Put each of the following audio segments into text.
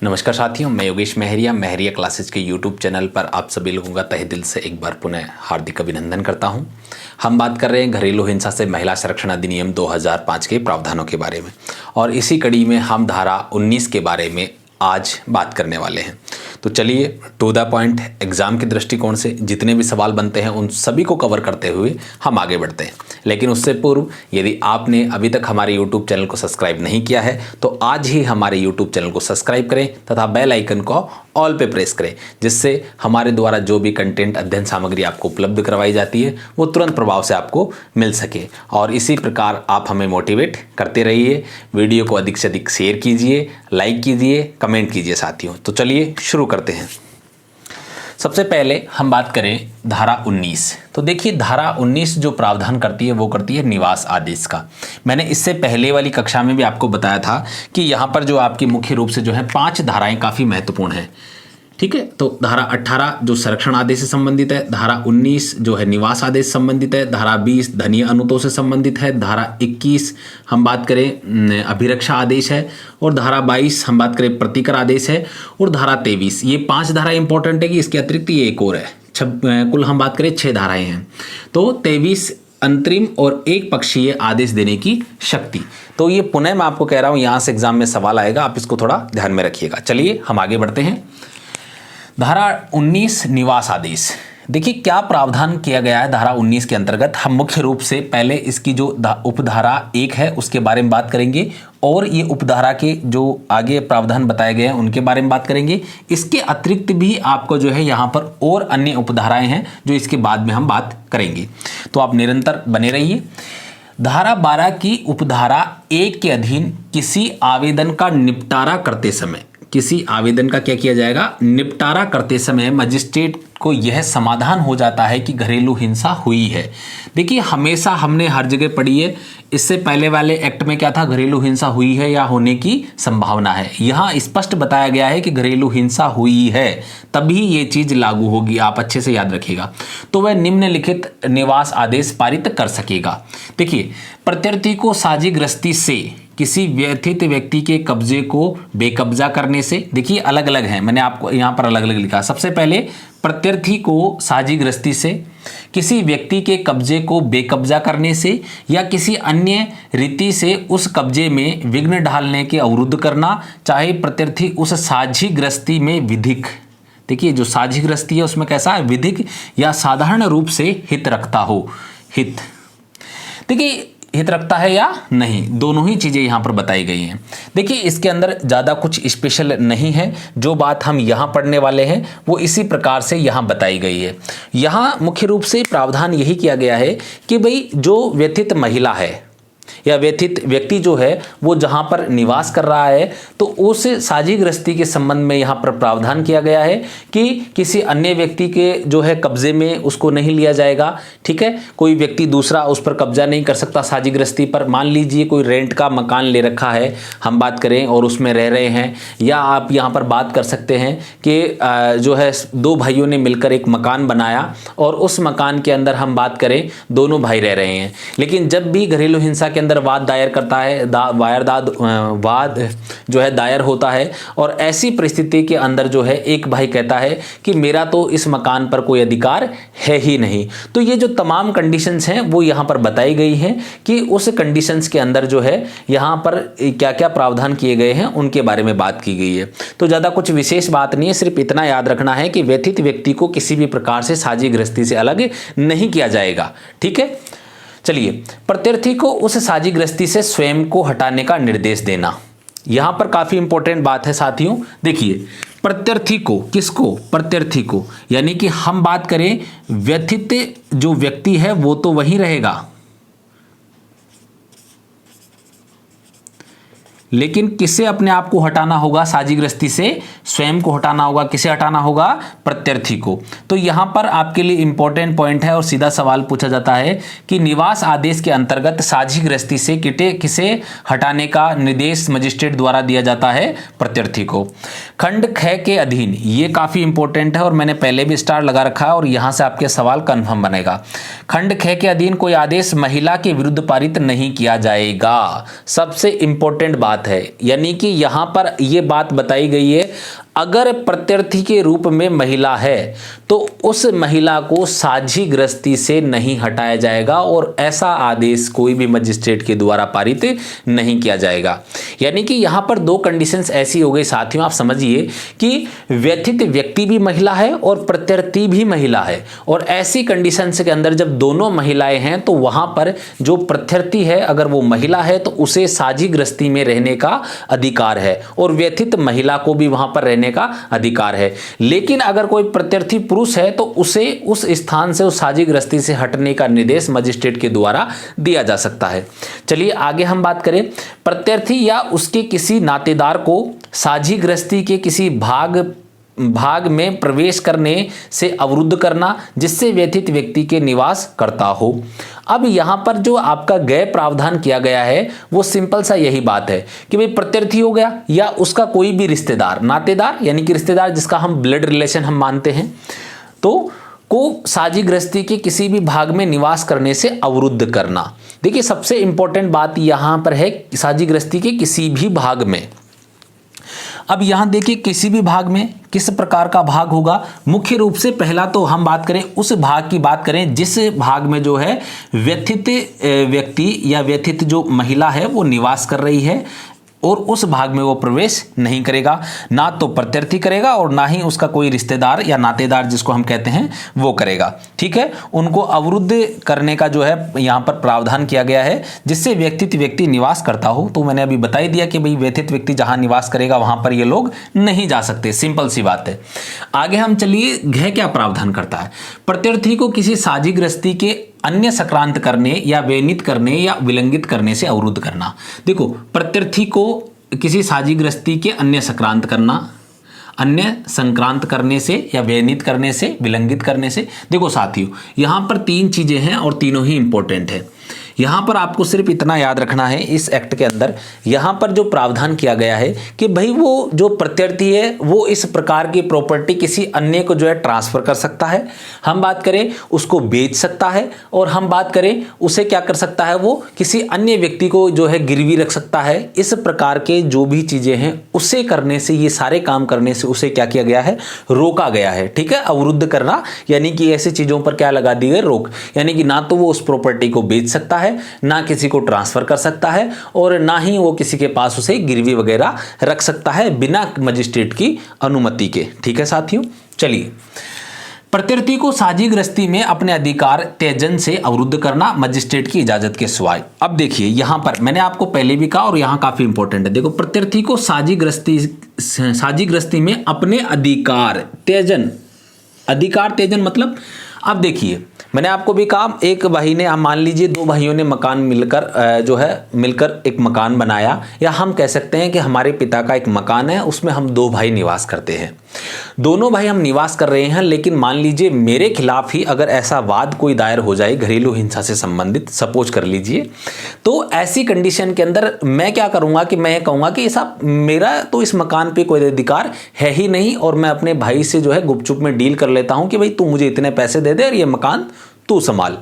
नमस्कार साथियों, मैं योगेश महरिया क्लासेस के यूट्यूब चैनल पर आप सभी लोगों का तहे दिल से एक बार पुनः हार्दिक अभिनंदन करता हूं। हम बात कर रहे हैं घरेलू हिंसा से महिला संरक्षण अधिनियम 2005 के प्रावधानों के बारे में और इसी कड़ी में हम धारा 19 के बारे में आज बात करने वाले हैं। तो चलिए टू द पॉइंट, एग्जाम के दृष्टिकोण से जितने भी सवाल बनते हैं उन सभी को कवर करते हुए हम आगे बढ़ते हैं। लेकिन उससे पूर्व यदि आपने अभी तक हमारे YouTube चैनल को सब्सक्राइब नहीं किया है तो आज ही हमारे YouTube चैनल को सब्सक्राइब करें तथा बेल आइकन को ऑल पे प्रेस करें, जिससे हमारे द्वारा जो भी कंटेंट अध्ययन सामग्री आपको उपलब्ध करवाई जाती है वो तुरंत प्रभाव से आपको मिल सके। और इसी प्रकार आप हमें मोटिवेट करते रहिए। वीडियो को अधिक से अधिक शेयर कीजिए, लाइक कीजिए, कमेंट कीजिए साथियों। तो चलिए शुरू करते हैं। सबसे पहले हम बात करें धारा 19। तो देखिए धारा 19 जो प्रावधान करती है वो करती है निवास आदेश का। मैंने इससे पहले वाली कक्षा में भी आपको बताया था कि यहाँ पर जो आपकी मुख्य रूप से जो है 5 धाराएं काफ़ी महत्वपूर्ण हैं। ठीक है, तो धारा 18 जो संरक्षण आदेश से संबंधित है, धारा 19 जो है निवास आदेश से संबंधित है, धारा 20 धनीय अनुतों से संबंधित है, धारा 21 हम बात करें अभिरक्षा आदेश है और धारा 22 हम बात करें प्रतिकर आदेश है और धारा 23 ये 5 धारा इंपॉर्टेंट है कि इसके अतिरिक्त ये एक और है। कुल हम बात करें 6 धाराएं हैं। तो 23 अंतरिम और एक पक्षीय आदेश देने की शक्ति। तो ये पुनः मैं आपको कह रहा हूँ, यहाँ से एग्जाम में सवाल आएगा, आप इसको थोड़ा ध्यान में रखिएगा। चलिए हम आगे बढ़ते हैं। धारा 19 निवास आदेश। देखिए क्या प्रावधान किया गया है धारा 19 के अंतर्गत। हम मुख्य रूप से पहले इसकी जो उपधारा 1 है उसके बारे में बात करेंगे और ये उपधारा के जो आगे प्रावधान बताए गए हैं उनके बारे में बात करेंगे। इसके अतिरिक्त भी आपको जो है यहाँ पर और अन्य उपधाराएं हैं जो इसके बाद में हम बात करेंगे, तो आप निरंतर बने रहिए। धारा 12 की उपधारा 1 के अधीन किसी आवेदन का निपटारा करते समय, किसी आवेदन का क्या किया जाएगा, निपटारा करते समय मजिस्ट्रेट को यह समाधान हो जाता है कि घरेलू हिंसा हुई है। देखिए हमेशा हमने हर जगह पढ़ी है, इससे पहले वाले एक्ट में क्या था, घरेलू हिंसा हुई है या होने की संभावना है। यहाँ स्पष्ट बताया गया है कि घरेलू हिंसा हुई है, तभी ये चीज लागू होगी। आप अच्छे से याद रखिएगा। तो वह निम्नलिखित निवास आदेश पारित कर सकेगा। देखिए प्रत्यर्थी को साझीग्रस्ती से किसी व्यथित व्यक्ति के कब्जे को बेकब्जा करने से, देखिए अलग अलग है, मैंने आपको यहाँ पर अलग अलग लिखा। सबसे पहले प्रत्यर्थी को साझीग्रस्ती से, किसी व्यक्ति के कब्जे को बेकब्जा करने से या किसी अन्य रीति से उस कब्जे में विघ्न डालने के अवरुद्ध करना, चाहे प्रत्यर्थी उस साझीग्रस्ती में विधिक, देखिए जो साझीग्रस्ती है उसमें कैसा है, विधिक या साधारण रूप से हित रखता हो। हित, देखिए हित रखता है या नहीं, दोनों ही चीज़ें यहाँ पर बताई गई हैं। देखिए इसके अंदर ज़्यादा कुछ स्पेशल नहीं है, जो बात हम यहाँ पढ़ने वाले हैं वो इसी प्रकार से यहाँ बताई गई है। यहाँ मुख्य रूप से प्रावधान यही किया गया है कि भाई जो व्यथित महिला है या व्यथित व्यक्ति जो है वो जहाँ पर निवास कर रहा है तो उस साझीग्रस्ती के संबंध में यहाँ पर प्रावधान किया गया है कि किसी अन्य व्यक्ति के जो है कब्जे में उसको नहीं लिया जाएगा। ठीक है, कोई व्यक्ति दूसरा उस पर कब्जा नहीं कर सकता साझीग्रस्ती पर। मान लीजिए कोई रेंट का मकान ले रखा है, हम बात करें, और उसमें रह रहे हैं, या आप यहाँ पर बात कर सकते हैं कि जो है 2 भाइयों ने मिलकर एक मकान बनाया और उस मकान के अंदर हम बात करें दोनों भाई रह रहे हैं। लेकिन जब भी घरेलू हिंसा के अंदर वाद दायर करता है, वाद जो है दायर होता है और ऐसी परिस्थिति के अंदर जो है एक भाई कहता है कि मेरा तो इस मकान पर कोई अधिकार है ही नहीं, तो ये जो तमाम कंडीशंस हैं वो यहाँ पर बताई गई हैं कि उस कंडीशंस के अंदर जो है यहाँ पर क्या क्या प्रावधान किए गए हैं उनके बारे में बात की गई है। तो ज़्यादा कुछ विशेष बात नहीं है, सिर्फ इतना याद रखना है कि व्यथित व्यक्ति को किसी भी प्रकार से साझीग्रस्ती से अलग नहीं किया जाएगा। ठीक है, चलिए प्रत्यर्थी को उस साझीग्रस्ती से स्वयं को हटाने का निर्देश देना, यहां पर काफी इंपॉर्टेंट बात है साथियों। देखिए प्रत्यर्थी को, किसको, प्रत्यर्थी को, यानी कि हम बात करें व्यथित जो व्यक्ति है वो तो वही रहेगा, लेकिन किससे अपने आप को हटाना होगा, साझीग्रस्ती से स्वयं को हटाना होगा, किसे हटाना होगा, प्रत्यर्थी को। तो यहां पर आपके लिए इंपॉर्टेंट पॉइंट है और सीधा सवाल पूछा जाता है कि निवास आदेश के अंतर्गत साझी गृहस्थी से किसे हटाने का निर्देश मजिस्ट्रेट द्वारा दिया जाता है, प्रत्यर्थी को। खंड ख के अधीन, ये काफी इंपॉर्टेंट है और मैंने पहले भी स्टार लगा रखा है और यहां से आपके सवाल कंफर्म बनेगा। खंड ख के अधीन कोई आदेश महिला के विरुद्ध पारित नहीं किया जाएगा, सबसे इंपॉर्टेंट बात है। यानी कि यहां पर यह बात बताई गई है, अगर प्रत्यर्थी के रूप में महिला है तो उस महिला को साझी गृहस्थी से नहीं हटाया जाएगा और ऐसा आदेश कोई भी मजिस्ट्रेट के द्वारा पारित नहीं किया जाएगा। यानी कि यहां पर दो कंडीशंस ऐसी हो गई साथियों, आप समझिए कि व्यथित व्यक्ति भी महिला है और प्रत्यर्थी भी महिला है, और ऐसी कंडीशंस के अंदर जब दोनों महिलाएं हैं तो वहां पर जो प्रत्यर्थी है अगर वो महिला है तो उसे साझी गृहस्थी में रहने का अधिकार है और व्यथित महिला को भी वहां पर का अधिकार है। लेकिन अगर कोई प्रत्यर्थी पुरुष है तो उसे उस स्थान से, उस साझी गृहस्थी से हटने का निर्देश मजिस्ट्रेट के द्वारा दिया जा सकता है। चलिए आगे हम बात करें, प्रत्यर्थी या उसके किसी नातेदार को साझी गृहस्थी के किसी भाग में प्रवेश करने से अवरुद्ध करना जिससे व्यथित व्यक्ति के निवास करता हो। अब यहां पर जो आपका गैर प्रावधान किया गया है वो सिंपल सा यही बात है कि भाई प्रत्यर्थी हो गया या उसका कोई भी रिश्तेदार, नातेदार यानी कि रिश्तेदार जिसका हम ब्लड रिलेशन हम मानते हैं, तो को साझी गृहस्थी के किसी भी भाग में निवास करने से अवरुद्ध करना। देखिए सबसे इंपॉर्टेंट बात यहां पर है साझी गृहस्थी के किसी भी भाग में। अब यहां देखिए किसी भी भाग में किस प्रकार का भाग होगा, मुख्य रूप से पहला तो हम बात करें उस भाग की बात करें जिस भाग में जो है व्यथित व्यक्ति या व्यथित जो महिला है वो निवास कर रही है और उस भाग में वो प्रवेश नहीं करेगा, ना तो प्रत्यर्थी करेगा और ना ही उसका कोई रिश्तेदार या नातेदार जिसको हम कहते हैं वो करेगा। ठीक है, उनको अवरुद्ध करने का जो है यहाँ पर प्रावधान किया गया है जिससे व्यथित व्यक्ति निवास करता हो। तो मैंने अभी बता ही दिया कि भाई व्यथित व्यक्ति जहां निवास करेगा वहां पर ये लोग नहीं जा सकते, सिंपल सी बात है। आगे हम चलिए घ क्या प्रावधान करता है, प्रत्यर्थी को किसी साझी गृहस्थी के अन्य संक्रांत करने या व्यनित करने या विलंघित करने से अवरुद्ध करना। देखो प्रत्यर्थी को किसी साझी गृहस्थी के अन्य संक्रांत करने से या व्यनित करने से, विलंघित करने से। देखो साथियों यहां पर तीन चीजें हैं और तीनों ही इंपॉर्टेंट है। यहां पर आपको सिर्फ इतना याद रखना है, इस एक्ट के अंदर यहां पर जो प्रावधान किया गया है कि भाई वो जो प्रत्यर्थी है वो इस प्रकार की प्रॉपर्टी किसी अन्य को जो है ट्रांसफर कर सकता है, हम बात करें उसको बेच सकता है, और हम बात करें उसे क्या कर सकता है, वो किसी अन्य व्यक्ति को जो है गिरवी रख सकता है। इस प्रकार के जो भी चीजें हैं उसे करने से, ये सारे काम करने से उसे क्या किया गया है, रोका गया है। ठीक है, अवरुद्ध करना यानी कि ऐसी चीजों पर क्या लगा दी गई, रोक। यानी कि ना तो वो उस प्रॉपर्टी को बेच सकता है, ना किसी को ट्रांसफर कर सकता है, और ना ही वो किसी के पास उसे गिरवी वगैरह रख सकता है बिना मजिस्ट्रेट की अनुमति के। ठीक है साथियों, चलिए प्रत्यर्थी को साझी गृहस्थी में अपने अधिकार त्यजन से अवरुद्ध करना मजिस्ट्रेट की इजाजत के सिवाय। अब देखिए यहां पर मैंने आपको पहले भी कहा और यहां काफी इंपॉर्टेंट है। देखो प्रत्यर्थी को साझी गृहस्थी में अपने अधिकार त्यजन मतलब, अब देखिए मैंने आपको भी कहा एक भाई ने, हम मान लीजिए दो भाइयों ने मकान मिलकर एक मकान बनाया, या हम कह सकते हैं कि हमारे पिता का एक मकान है उसमें हम दो भाई निवास करते हैं। दोनों भाई हम निवास कर रहे हैं, लेकिन मान लीजिए मेरे खिलाफ ही अगर ऐसा वाद कोई दायर हो जाए घरेलू हिंसा से संबंधित, सपोज कर लीजिए, तो ऐसी कंडीशन के अंदर मैं क्या करूंगा कि मैं कहूंगा कि साहब मेरा तो इस मकान पे कोई अधिकार है ही नहीं, और मैं अपने भाई से जो है गुपचुप में डील कर लेता हूं कि भाई तू मुझे इतने पैसे दे दे और ये मकान तू संभाल।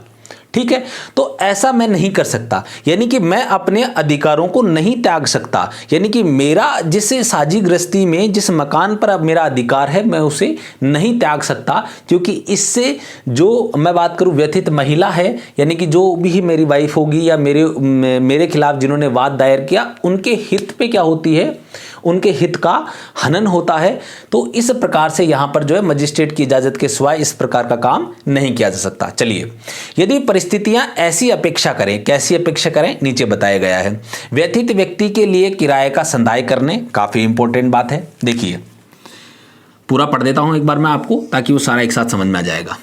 ठीक है, तो ऐसा मैं नहीं कर सकता, यानी कि मैं अपने अधिकारों को नहीं त्याग सकता। यानी कि मेरा जिस साझी गृहस्थी में जिस मकान पर अब मेरा अधिकार है मैं उसे नहीं त्याग सकता, क्योंकि इससे जो मैं बात करूं व्यथित महिला है, यानी कि जो भी मेरी वाइफ होगी या मेरे खिलाफ जिन्होंने वाद दायर किया, उनके हित पे क्या होती है, उनके हित का हनन होता है। तो इस प्रकार से यहां पर जो है मजिस्ट्रेट की इजाजत के सिवाय इस प्रकार का काम नहीं किया जा सकता। चलिए, यदि परिस्थितियां ऐसी अपेक्षा करें, कैसी अपेक्षा करें, नीचे बताया गया है। व्यथित व्यक्ति के लिए किराए का संदाय करने, काफी इंपॉर्टेंट बात है। देखिए पूरा पढ़ देता हूं एक बार मैं आपको, ताकि वो सारा एक साथ समझ में आ जाएगा।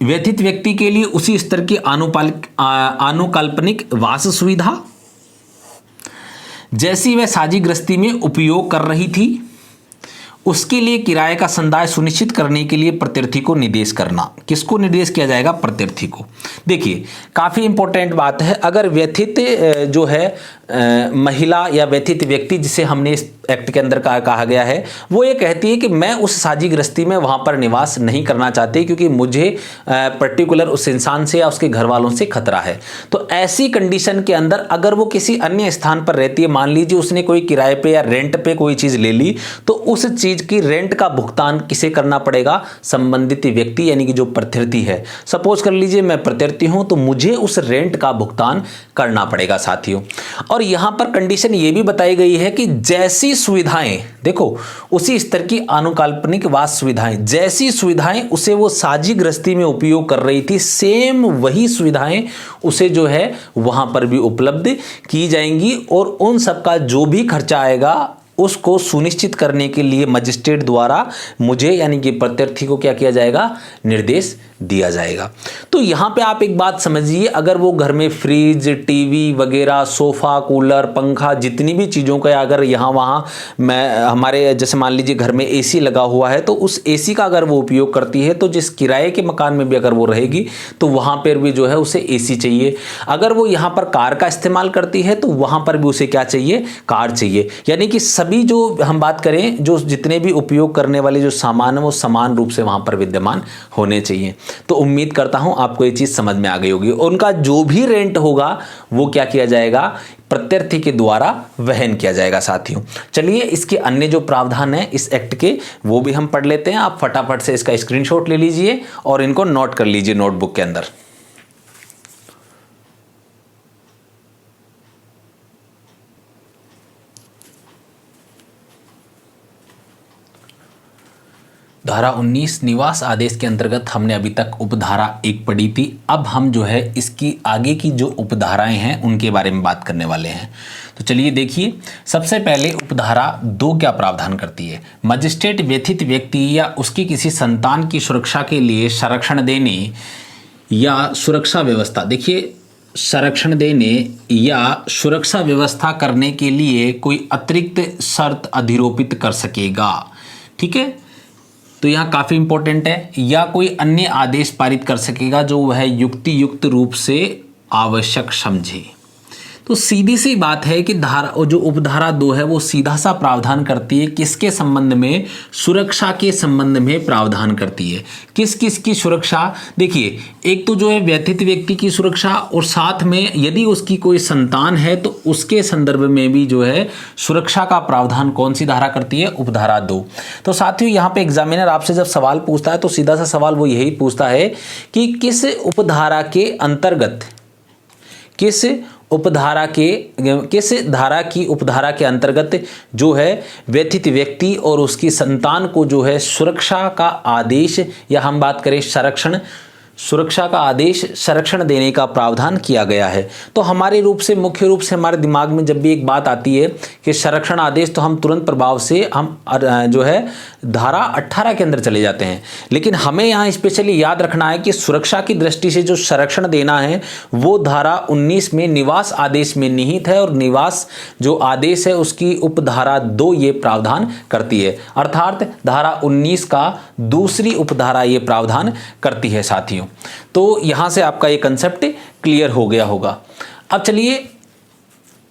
व्यथित व्यक्ति के लिए उसी स्तर की अनुकाल्पनिक वास सुविधा जैसी वह साझी गृहस्थी में उपयोग कर रही थी, उसके लिए किराए का संदाय सुनिश्चित करने के लिए प्रत्यर्थी को निर्देश करना। किसको निर्देश किया जाएगा? प्रत्यर्थी को। देखिए काफी इंपॉर्टेंट बात है, अगर व्यथित जो है महिला या व्यथित व्यक्ति जिसे हमने इस एक्ट के अंदर कहा गया है, वो ये कहती है कि मैं उस साझी गृहस्थी में वहां पर निवास नहीं करना चाहती क्योंकि मुझे पर्टिकुलर उस इंसान से या उसके घर वालों से खतरा है। तो ऐसी कंडीशन के अंदर अगर वो किसी अन्य स्थान पर रहती है, मान लीजिए उसने कोई किराए पे या रेंट पे कोई चीज ले ली, तो उस चीज की रेंट का भुगतान किसे करना पड़ेगा? संबंधित व्यक्ति यानी कि जो प्रत्यर्थी है। सपोज कर लीजिए मैं प्रत्यर्थी हूं तो मुझे उस रेंट का भुगतान करना पड़ेगा साथियों। और यहां पर कंडीशन यह भी बताई गई है कि जैसी सुविधाएं, देखो उसी स्तर की अनुकाल्पनिक वास सुविधाएं, जैसी सुविधाएं उसे वो साझी गृहस्थी में उपयोग कर रही थी, सेम वही सुविधाएं उसे जो है वहां पर भी उपलब्ध की जाएंगी और उन सब का जो भी खर्चा आएगा उसको सुनिश्चित करने के लिए मजिस्ट्रेट द्वारा मुझे यानी कि प्रत्यर्थी को क्या किया जाएगा? निर्देश दिया जाएगा। तो यहां पे आप एक बात समझिए, अगर वो घर में फ्रिज, टीवी वगैरह, सोफा, कूलर, पंखा, जितनी भी चीज़ों का अगर यहाँ वहाँ मैं हमारे जैसे मान लीजिए घर में एसी लगा हुआ है, तो उस एसी का अगर वो उपयोग करती है तो जिस किराए के मकान में भी अगर वो रहेगी तो वहाँ पर भी जो है उसे एसी चाहिए। अगर वो यहाँ पर कार का इस्तेमाल करती है तो वहाँ पर भी उसे क्या चाहिए? कार चाहिए। यानी कि सभी जो हम बात करें जो जितने भी उपयोग करने वाले जो सामान है वो समान रूप से वहाँ पर विद्यमान होने चाहिए। तो उम्मीद करता हूं आपको ये चीज समझ में आ गई होगी। उनका जो भी रेंट होगा वो क्या किया जाएगा? प्रत्यर्थी के द्वारा वहन किया जाएगा साथियों। चलिए इसके अन्य जो प्रावधान है इस एक्ट के वो भी हम पढ़ लेते हैं। आप फटाफट से इसका स्क्रीनशॉट ले लीजिए और इनको नोट कर लीजिए नोटबुक के अंदर। धारा 19 निवास आदेश के अंतर्गत हमने अभी तक उपधारा 1 पढ़ी थी। अब हम जो है इसकी आगे की जो उपधाराएं हैं उनके बारे में बात करने वाले हैं। तो चलिए देखिए, सबसे पहले उपधारा 2 क्या प्रावधान करती है? मजिस्ट्रेट व्यथित व्यक्ति या उसकी किसी संतान की सुरक्षा के लिए संरक्षण देने या सुरक्षा व्यवस्था, देखिए संरक्षण देने या सुरक्षा व्यवस्था करने के लिए कोई अतिरिक्त शर्त अधिरोपित कर सकेगा। ठीक है, तो यहाँ काफ़ी इंपॉर्टेंट है, या कोई अन्य आदेश पारित कर सकेगा जो वह युक्ति युक्त रूप से आवश्यक समझे। तो सीधी सी बात है कि धारा जो उपधारा 2 है वो सीधा सा प्रावधान करती है किसके संबंध में? सुरक्षा के संबंध में प्रावधान करती है। किस किस की सुरक्षा? देखिए एक तो जो है व्यथित व्यक्ति की सुरक्षा और साथ में यदि उसकी कोई संतान है तो उसके संदर्भ में भी जो है सुरक्षा का प्रावधान कौन सी धारा करती है? उपधारा 2। तो साथियों यहाँ पे एग्जामिनर आपसे जब सवाल पूछता है तो सीधा सा सवाल वो यही पूछता है कि किस उपधारा के अंतर्गत, किस धारा की उपधारा के अंतर्गत जो है व्यथित व्यक्ति और उसकी संतान को जो है सुरक्षा का आदेश या हम बात करें सुरक्षा का आदेश संरक्षण देने का प्रावधान किया गया है। तो हमारे रूप से मुख्य रूप से हमारे दिमाग में जब भी एक बात आती है कि संरक्षण आदेश, तो हम तुरंत प्रभाव से हम जो है धारा 18 के अंदर चले जाते हैं। लेकिन हमें यहाँ स्पेशली याद रखना है कि सुरक्षा की दृष्टि से जो संरक्षण देना है वो धारा 19 में निवास आदेश में निहित है और निवास जो आदेश है उसकी उपधारा 2 ये प्रावधान करती है। अर्थात धारा 19 का दूसरी उपधारा ये प्रावधान करती है साथियों। तो यहां से आपका ये कंसेप्ट क्लियर हो गया होगा। अब चलिए,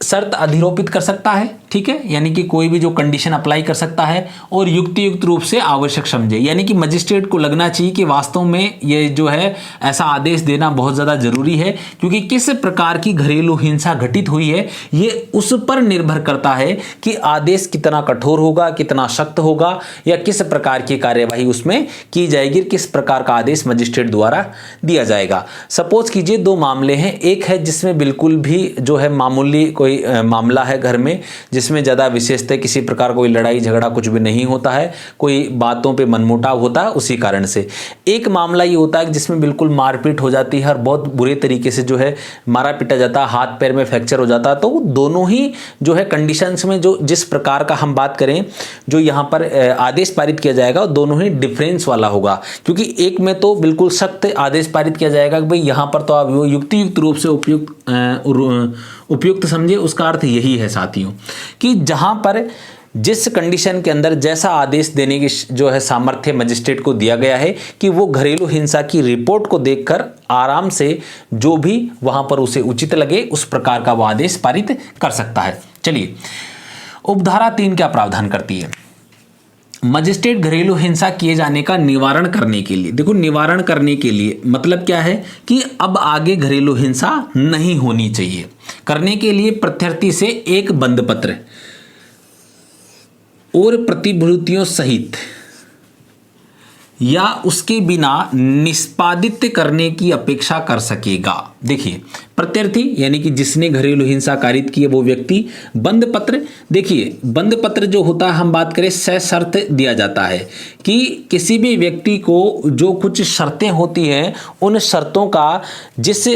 शर्त अधिरोपित कर सकता है, ठीक है, यानी कि कोई भी जो कंडीशन अप्लाई कर सकता है और युक्ति युक्त रूप से आवश्यक समझे, यानी कि मजिस्ट्रेट को लगना चाहिए कि वास्तव में ये जो है ऐसा आदेश देना बहुत ज़्यादा जरूरी है, क्योंकि किस प्रकार की घरेलू हिंसा घटित हुई है ये उस पर निर्भर करता है कि आदेश कितना कठोर होगा, कितना सख्त होगा, या किस प्रकार की कार्यवाही उसमें की जाएगी, किस प्रकार का आदेश मजिस्ट्रेट द्वारा दिया जाएगा। सपोज कीजिए 2 मामले हैं, एक है जिसमें बिल्कुल भी जो है मामूली कोई मामला है घर में जिसमें ज़्यादा विशेषतः किसी प्रकार कोई लड़ाई झगड़ा कुछ भी नहीं होता है, कोई बातों पे मनमुटाव होता है उसी कारण से। एक मामला ये होता है जिसमें बिल्कुल मारपीट हो जाती है और बहुत बुरे तरीके से जो है मारा पीटा जाता है, हाथ पैर में फ्रैक्चर हो जाता है। तो दोनों ही जो है कंडीशंस में जो जिस प्रकार का हम बात करें जो यहाँ पर आदेश पारित किया जाएगा दोनों ही डिफरेंस वाला होगा, क्योंकि एक में तो बिल्कुल सख्त आदेश पारित किया जाएगा कि भाई यहाँ पर तो आप युक्ति युक्त रूप से उपयुक्त समझे। उसका अर्थ यही है साथियों कि जहां पर जिस कंडीशन के अंदर जैसा आदेश देने की जो है सामर्थ्य मजिस्ट्रेट को दिया गया है कि वो घरेलू हिंसा की रिपोर्ट को देखकर आराम से जो भी वहां पर उसे उचित लगे उस प्रकार का वो आदेश पारित कर सकता है। चलिए, उपधारा 3 क्या प्रावधान करती है? मजिस्ट्रेट घरेलू हिंसा किए जाने का निवारण करने के लिए, देखो निवारण करने के लिए मतलब क्या है कि अब आगे घरेलू हिंसा नहीं होनी चाहिए, करने के लिए प्रत्यर्थी से एक बंद पत्र और प्रतिभूतियों सहित या उसके बिना निष्पादित करने की अपेक्षा कर सकेगा। देखिए, प्रत्यर्थी यानी कि जिसने घरेलू हिंसा कारित की है वो व्यक्ति बंद पत्र, देखिए बंद पत्र जो होता है हम बात करें सशर्त दिया जाता है कि किसी भी व्यक्ति को जो कुछ शर्तें होती हैं उन शर्तों का जिस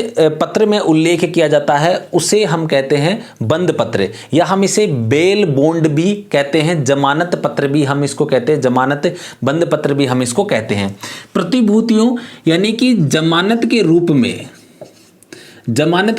पत्र में उल्लेख किया जाता है उसे हम कहते हैं बंद पत्र, या हम इसे बेल बॉन्ड भी कहते हैं, जमानत पत्र भी हम इसको कहते हैं, जमानत बंद पत्र भी हम इसको कहते हैं। प्रतिभूतियों यानी कि जमानत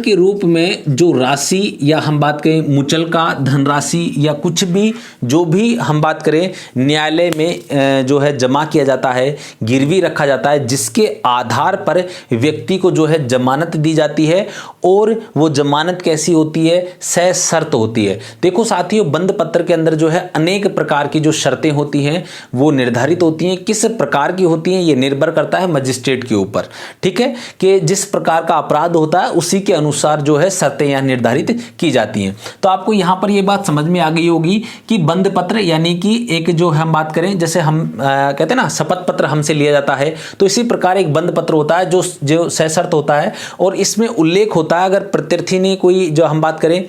के रूप में जो राशि या हम बात करें मुचलका धनराशि या कुछ भी जो भी हम बात करें न्यायालय में जो है जमा किया जाता है, गिरवी रखा जाता है, जिसके आधार पर व्यक्ति को जो है जमानत दी जाती है और वो जमानत कैसी होती है? सशर्त होती है। देखो साथियों, बंद पत्र के अंदर जो है अनेक प्रकार की जो शर्तें होती हैं वो निर्धारित होती हैं। किस प्रकार की होती हैं ये निर्भर करता है मजिस्ट्रेट के ऊपर, ठीक है, कि जिस प्रकार का अपराध होता है उसी के अनुसार जो है शर्तें यहां निर्धारित की जाती हैं। तो आपको यहां पर यह बात समझ में आ गई होगी कि बंद पत्र यानी कि एक जो हम बात करें जैसे हम कहते हैं ना शपथ पत्र हमसे लिया जाता है, तो इसी प्रकार एक बंद पत्र होता है जो सशर्त होता है और इसमें उल्लेख होता है अगर प्रत्यर्थी ने कोई जो हम बात करें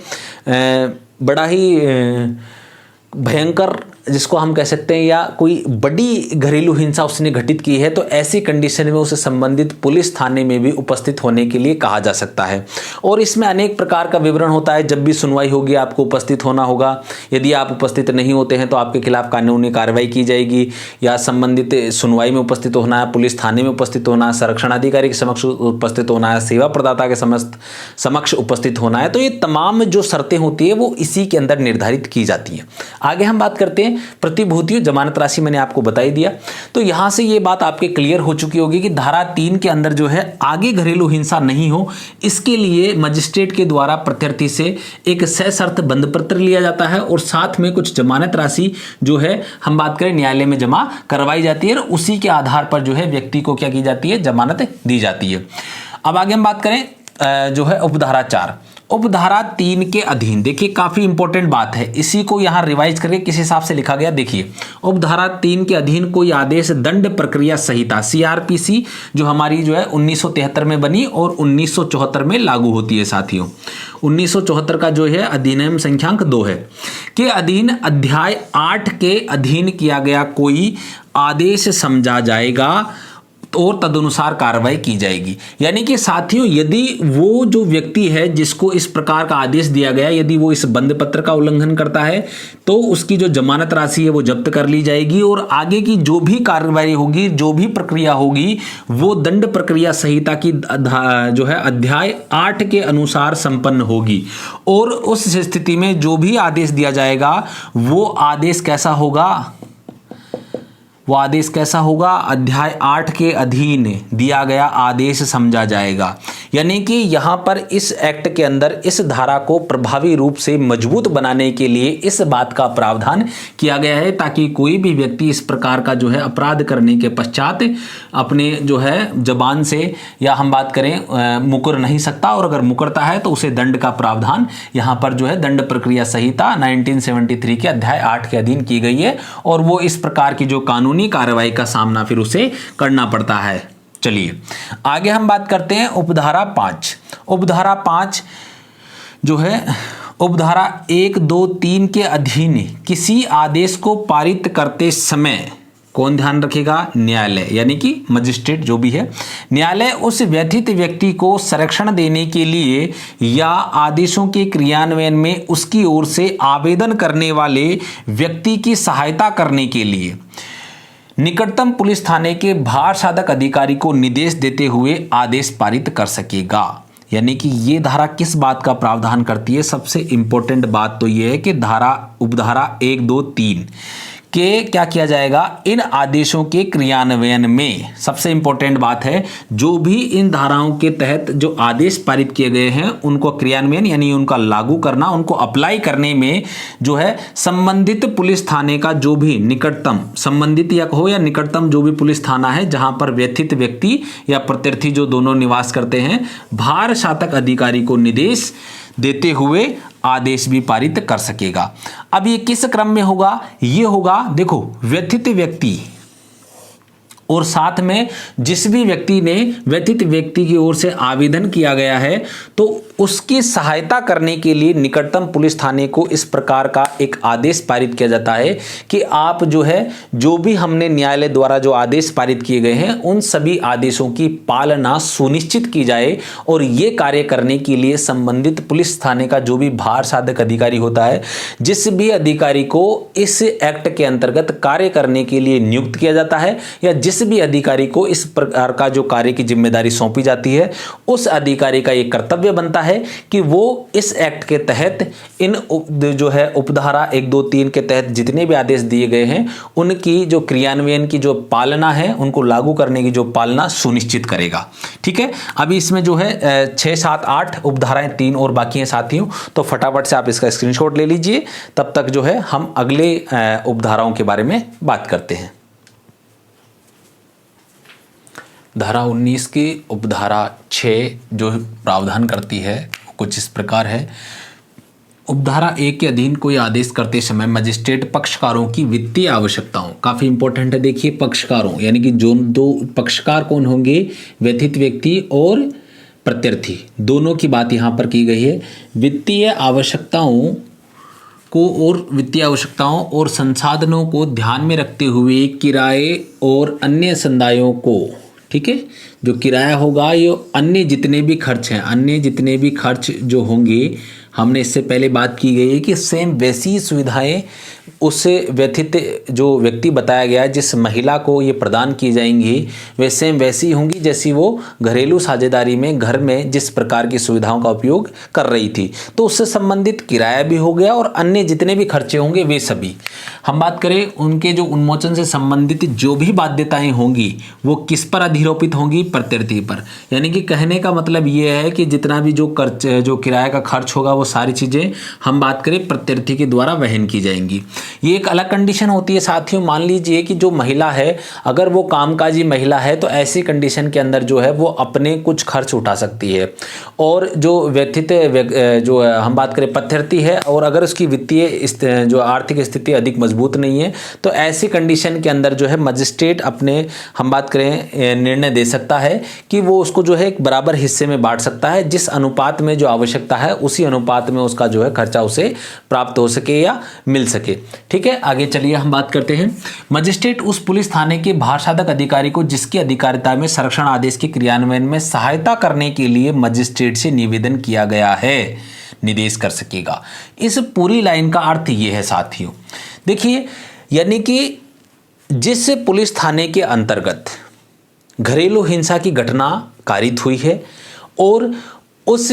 बड़ा ही भयंकर जिसको हम कह सकते हैं या कोई बड़ी घरेलू हिंसा उसने घटित की है, तो ऐसी कंडीशन में उसे संबंधित पुलिस थाने में भी उपस्थित होने के लिए कहा जा सकता है। और इसमें अनेक प्रकार का विवरण होता है। जब भी सुनवाई होगी आपको उपस्थित होना होगा। यदि आप उपस्थित नहीं होते हैं तो आपके खिलाफ कानूनी कार्रवाई की जाएगी, या संबंधित सुनवाई में उपस्थित होना है, पुलिस थाने में उपस्थित होना है, संरक्षण अधिकारी के समक्ष उपस्थित होना है, सेवा प्रदाता के समक्ष उपस्थित होना है। तो ये तमाम जो शर्तें होती है वो इसी के अंदर निर्धारित की जाती हैं। आगे हम बात करते हैं प्रतिभूतियों, जमानत राशि मैंने आपको बता ही दिया। तो यहां से ये बात आपके क्लियर हो चुकी होगी कि धारा 3 के अंदर जो है आगे घरेलू हिंसा नहीं हो, इसके लिए मजिस्ट्रेट के द्वारा प्रत्यर्थी से एक सशर्त बंद पत्र लिया जाता है और साथ में कुछ जमानत राशि जो है हम बात करें न्यायालय में जमा करवाई जाती है और उसी के आधार पर जो है व्यक्ति को क्या की जाती है? जमानत दी जाती है। अब आगे हम बात करें जो है उपधारा 4। उपधारा 3 के अधीन, देखिए काफी इंपॉर्टेंट बात है, इसी को यहां रिवाइज करके किस हिसाब से लिखा गया देखिए। उपधारा 3 के अधीन कोई आदेश दंड प्रक्रिया संहिता सीआरपीसी जो हमारी जो है 1973 में बनी और 1974 में लागू होती है साथियों। 1974 का जो है अधिनियम संख्यांक 2 है के अधीन अध्याय 8 के अधीन किया गया कोई आदेश समझा जाएगा और तदनुसार कार्रवाई की जाएगी। यानी कि साथियों यदि वो जो व्यक्ति है जिसको इस प्रकार का आदेश दिया गया, यदि वो इस बंद पत्र का उल्लंघन करता है तो उसकी जो जमानत राशि है वो जब्त कर ली जाएगी और आगे की जो भी कार्रवाई होगी, जो भी प्रक्रिया होगी, वो दंड प्रक्रिया संहिता की जो है अध्याय 8 के अनुसार संपन्न होगी। और उस स्थिति में जो भी आदेश दिया जाएगा वो आदेश कैसा होगा? वो आदेश कैसा होगा? अध्याय 8 के अधीन दिया गया आदेश समझा जाएगा। यानी कि यहां पर इस एक्ट के अंदर इस धारा को प्रभावी रूप से मजबूत बनाने के लिए इस बात का प्रावधान किया गया है ताकि कोई भी व्यक्ति इस प्रकार का जो है अपराध करने के पश्चात अपने जो है जबान से या हम बात करें मुकर नहीं सकता, और अगर मुकरता है तो उसे दंड का प्रावधान यहां पर जो है दंड प्रक्रिया संहिता 1973 के अध्याय 8 के अधीन की गई है और वो इस प्रकार की जो कानूनी कार्रवाई का सामना फिर उसे करना पड़ता है। चलिए आगे हम बात करते हैं उपधारा 5। उपधारा 5 जो है उपधारा 1, 2, 3 के अधीन किसी आदेश को पारित करते समय कौन ध्यान रखेगा? न्यायालय, यानी कि मजिस्ट्रेट जो भी है, न्यायालय उस व्यथित व्यक्ति को संरक्षण देने के लिए या आदेशों के क्रियान्वयन में उसकी ओर से आवेदन करने वाले व्यक्ति की सहायता करने के लिए निकटतम पुलिस थाने के भार साधक अधिकारी को निर्देश देते हुए आदेश पारित कर सकेगा। यानी कि ये धारा किस बात का प्रावधान करती है? सबसे इंपॉर्टेंट बात तो ये है कि धारा उपधारा 1, 2, 3 के क्या किया जाएगा? इन आदेशों के क्रियान्वयन में सबसे इंपॉर्टेंट बात है, जो भी इन धाराओं के तहत जो आदेश पारित किए गए हैं उनको क्रियान्वयन यानी उनका लागू करना, उनको अप्लाई करने में जो है संबंधित पुलिस थाने का जो भी निकटतम, संबंधित या हो या निकटतम जो भी पुलिस थाना है जहां पर व्यथित व्यक्ति या प्रत्यर्थी जो दोनों निवास करते हैं, भार शासक अधिकारी को निर्देश देते हुए आदेश भी पारित कर सकेगा। अब ये किस क्रम में होगा? ये होगा, देखो, व्यथित व्यक्ति और साथ में जिस भी व्यक्ति ने व्यथित व्यक्ति की ओर से आवेदन किया गया है तो उसकी सहायता करने के लिए निकटतम पुलिस थाने को इस प्रकार का एक आदेश पारित किया जाता है कि आप जो है, जो भी हमने न्यायालय द्वारा जो आदेश पारित किए गए हैं उन सभी आदेशों की पालना सुनिश्चित की जाए। और ये कार्य करने के लिए संबंधित पुलिस थाने का जो भी भार साधक अधिकारी होता है, जिस भी अधिकारी को इस एक्ट के अंतर्गत कार्य करने के लिए नियुक्त किया जाता है या जिस भी अधिकारी को इस प्रकार का जो कार्य की जिम्मेदारी सौंपी जाती है, उस अधिकारी का एक कर्तव्य बनता है कि वो इस एक्ट के तहत इन जो है उपधारा 1, 2, 3 के तहत जितने भी आदेश दिए गए हैं उनकी जो क्रियान्वयन की जो पालना है, उनको लागू करने की जो पालना सुनिश्चित करेगा। ठीक है, अभी इसमें जो है 6, 7, 8 उपधाराएं 3 और बाकी हैं साथियों, तो फटाफट से आप इसका स्क्रीनशॉट ले लीजिए। तब तक जो है हम अगले उपधाराओं के बारे में बात करते हैं। धारा 19 की उपधारा 6 जो प्रावधान करती है कुछ इस प्रकार है। उपधारा 1 के अधीन कोई आदेश करते समय मजिस्ट्रेट पक्षकारों की वित्तीय आवश्यकताओं, काफी इंपॉर्टेंट है, देखिए पक्षकारों यानी कि जो दो पक्षकार कौन होंगे? व्यथित व्यक्ति और प्रत्यर्थी, दोनों की बात यहाँ पर की गई है। वित्तीय आवश्यकताओं और संसाधनों को ध्यान में रखते हुए किराए और अन्य संदायों को, ठीक है, जो किराया होगा ये अन्य जितने भी खर्च जो होंगे, हमने इससे पहले बात की गई है कि सेम वैसी सुविधाएं उस व्यथित जो व्यक्ति बताया गया है, जिस महिला को ये प्रदान की जाएंगी, वे सेम वैसी होंगी जैसी वो घरेलू साझेदारी में घर में जिस प्रकार की सुविधाओं का उपयोग कर रही थी। तो उससे संबंधित किराया भी हो गया और अन्य जितने भी खर्चे होंगे वे सभी। हम बात करें उनके जो उन्मोचन से संबंधित जो भी बाध्यताएं होंगी वो किस पर अधिरोपित होंगी? प्रत्यर्थी पर। यानी कि कहने का मतलब ये है कि जितना भी जो किराया का खर्च होगा वो सारी चीजें हम बात करें प्रत्यर्थी के द्वारा वहन की जाएंगी। ये एक अलग कंडीशन होती है साथियों। मान लीजिए कि जो महिला है, अगर वो कामकाजी महिला है तो ऐसी कंडीशन के अंदर जो है वो अपने कुछ खर्च उठा सकती है। और जो व्यथित जो हम बात करें प्रत्यर्थी है और अगर उसकी वित्तीय जो आर्थिक स्थिति अधिक मजबूत नहीं है तो ऐसी कंडीशन के अंदर जो है मजिस्ट्रेट अपने हम बात करें निर्णय दे सकता है कि वो उसको जो है एक बराबर हिस्से में बांट सकता है, जिस अनुपात में जो आवश्यकता है उसी अनुपात में उसका जो है खर्चा उसे प्राप्त हो सके या मिल सके। ठीक है, आगे चलिए हम बात करते हैं। मजिस्ट्रेट उस पुलिस थाने के भार साधक अधिकारी को जिसकी अधिकारिता में संरक्षण आदेश के क्रियान्वयन में सहायता करने के लिए मजिस्ट्रेट से निवेदन किया गया है निर्देश कर सकेगा। इस पूरी लाइन का अर्थ ये है साथियों, देखिए, यानी कि जिस पुलिस थाने के अंतर्गत घरेलू हिंसा की घटना कारित हुई है और उस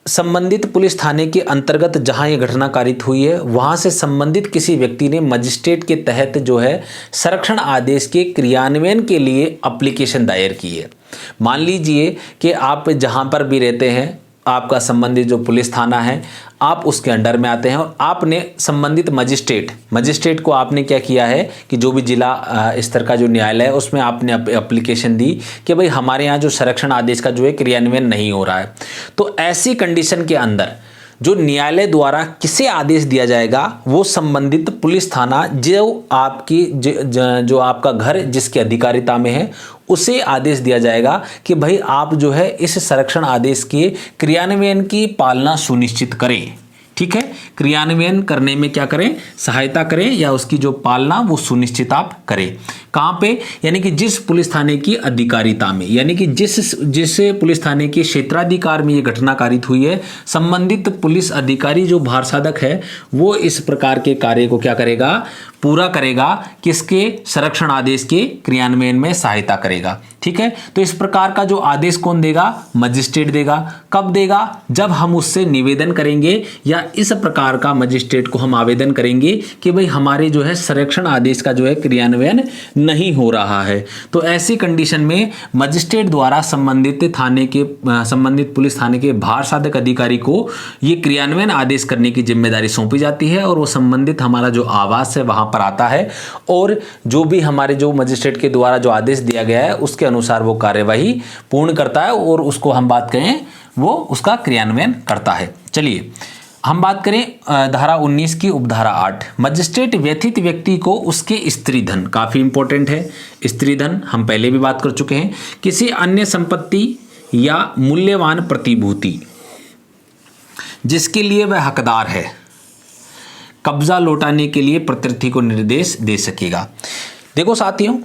संबंधित पुलिस थाने के अंतर्गत जहां ये घटना कारित हुई है वहां से संबंधित किसी व्यक्ति ने मजिस्ट्रेट के तहत जो है संरक्षण आदेश के क्रियान्वयन के लिए एप्लीकेशन दायर की है। मान लीजिए कि आप जहां पर भी रहते हैं, आपका संबंधित जो पुलिस थाना है आप उसके अंडर में आते हैं और आपने संबंधित मजिस्ट्रेट को आपने क्या किया है कि जो भी जिला स्तर का जो न्यायालय है उसमें आपने एप्लीकेशन दी कि भाई हमारे यहाँ जो संरक्षण आदेश का जो है क्रियान्वयन नहीं हो रहा है। तो ऐसी कंडीशन के अंदर जो न्यायालय द्वारा किसे आदेश दिया जाएगा, वो संबंधित पुलिस थाना जो आपकी जो आपका घर जिसकी अधिकारिता में है उसे आदेश दिया जाएगा कि भाई आप जो है इस संरक्षण आदेश के क्रियान्वयन की पालना सुनिश्चित करें। ठीक है, क्रियान्वयन करने में क्या करें? सहायता करें या उसकी जो पालना वो सुनिश्चित आप करें। कहाँ पे, यानी कि जिस पुलिस थाने की अधिकारिता में, यानी कि जिस पुलिस थाने के क्षेत्राधिकार में ये घटना कारित हुई है, संबंधित पुलिस अधिकारी जो भार साधक है वो इस प्रकार के कार्य को क्या करेगा, पूरा करेगा, किसके, संरक्षण आदेश के क्रियान्वयन में सहायता करेगा। ठीक है, तो इस प्रकार का जो आदेश कौन देगा, मजिस्ट्रेट देगा। कब देगा, जब हम उससे निवेदन करेंगे या इस प्रकार का मजिस्ट्रेट को हम आवेदन करेंगे कि भाई हमारे जो है संरक्षण आदेश का जो है क्रियान्वयन नहीं हो रहा है। तो ऐसी कंडीशन में मजिस्ट्रेट द्वारा संबंधित पुलिस थाने के भार साधक अधिकारी को ये क्रियान्वयन आदेश करने की जिम्मेदारी सौंपी जाती है और वो संबंधित हमारा जो आवास है वहां पर आता है और जो भी हमारे जो मजिस्ट्रेट के द्वारा जो आदेश दिया गया है उसके अनुसार वो कार्यवाही पूर्ण करता है और उसको हम बात करें वो उसका क्रियान्वयन करता है। चलिए हम बात करें धारा 19 की उपधारा 8, मजिस्ट्रेट व्यथित व्यक्ति को उसके स्त्री धन, काफी इंपॉर्टेंट है स्त्री धन, हम पहले भी बात कर चुके हैं, किसी अन्य संपत्ति या मूल्यवान प्रतिभूति जिसके लिए वह हकदार है, कब्जा लौटाने के लिए प्रत्यर्थी को निर्देश दे सकेगा। देखो साथियों,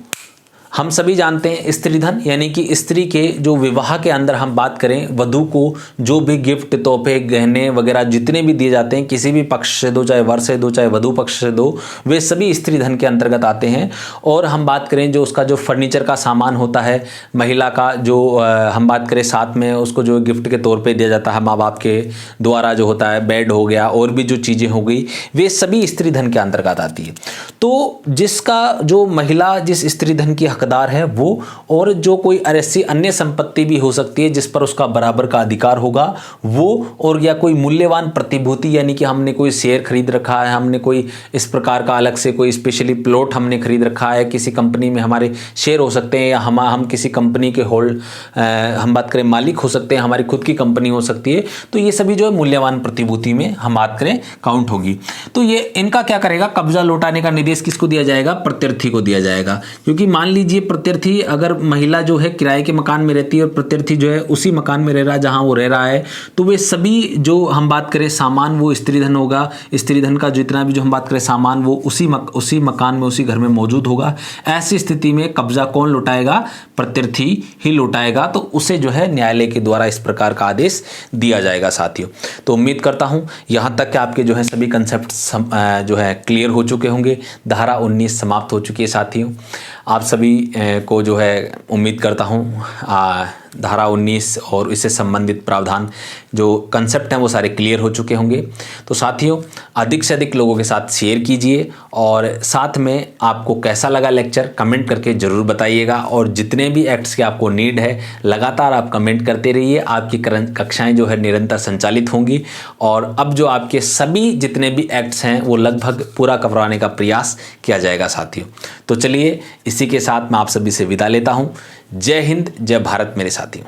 हम सभी जानते हैं स्त्री धन यानी कि स्त्री के जो विवाह के अंदर हम बात करें, वधू को जो भी गिफ्ट, तोहफे, गहने वगैरह जितने भी दिए जाते हैं, किसी भी पक्ष से दो, चाहे वर से दो, चाहे वधू पक्ष से दो, वे सभी स्त्री धन के अंतर्गत आते हैं। और हम बात करें जो उसका जो फर्नीचर का सामान होता है, महिला का जो हम बात करें साथ में उसको जो गिफ्ट के तौर पर दिया जाता है माँ बाप के द्वारा, जो होता है बेड हो गया और भी जो चीज़ें हो गई, वे सभी स्त्री धन के अंतर्गत आती है। तो जिसका जो महिला जिस स्त्री धन की हकदार है वो, और जो कोई ऐसी अन्य संपत्ति भी हो सकती है जिस पर उसका बराबर का अधिकार होगा वो, और या कोई मूल्यवान प्रतिभूति यानी कि हमने कोई शेयर खरीद रखा है, हमने कोई इस प्रकार का अलग से कोई स्पेशली प्लॉट हमने खरीद रखा है, किसी कंपनी में हमारे शेयर हो सकते हैं या हम किसी कंपनी के हम बात करें मालिक हो सकते हैं, हमारी खुद की कंपनी हो सकती है, तो ये सभी जो है मूल्यवान प्रतिभूति में हम बात करें काउंट होगी। तो ये इनका क्या करेगा, कब्जा लौटाने का निर्देश किसको दिया जाएगा, प्रत्यर्थी को दिया जाएगा। क्योंकि मान लीजिए प्रत्यर्थी, अगर महिला जो है किराए के मकान में रहती है और प्रत्यर्थी जो है उसी मकान में रह रहा है जहां वो रह रहा है, तो वे सभी जो हम बात करें सामान वो स्त्री धन होगा। स्त्री धन का जितना भी जो हम बात करें सामान वो उसी मकान में, उसी घर में मौजूद होगा। ऐसी स्थिति में कब्जा कौन लौटाएगा, प्रत्यर्थी ही लौटाएगा। तो उसे जो है न्यायालय के द्वारा इस प्रकार का आदेश दिया जाएगा साथियों। तो उम्मीद करता हूं यहां तक कि आपके जो है सभी कंसेप्ट जो है क्लियर हो चुके होंगे। धारा 19 समाप्त हो चुकी है साथियों। आप सभी को जो है उम्मीद करता हूँ धारा 19 और इससे संबंधित प्रावधान जो कंसेप्ट हैं वो सारे क्लियर हो चुके होंगे। तो साथियों, अधिक से अधिक लोगों के साथ शेयर कीजिए और साथ में आपको कैसा लगा लेक्चर कमेंट करके ज़रूर बताइएगा। और जितने भी एक्ट्स की आपको नीड है लगातार आप कमेंट करते रहिए। आपकी कक्षाएं जो है निरंतर संचालित होंगी और अब जो आपके सभी जितने भी एक्ट्स हैं वो लगभग पूरा करवाने का प्रयास किया जाएगा साथियों। तो चलिए इसी के साथ मैं आप सभी से विदा लेता हूँ। जय हिंद, जय भारत मेरे साथियों।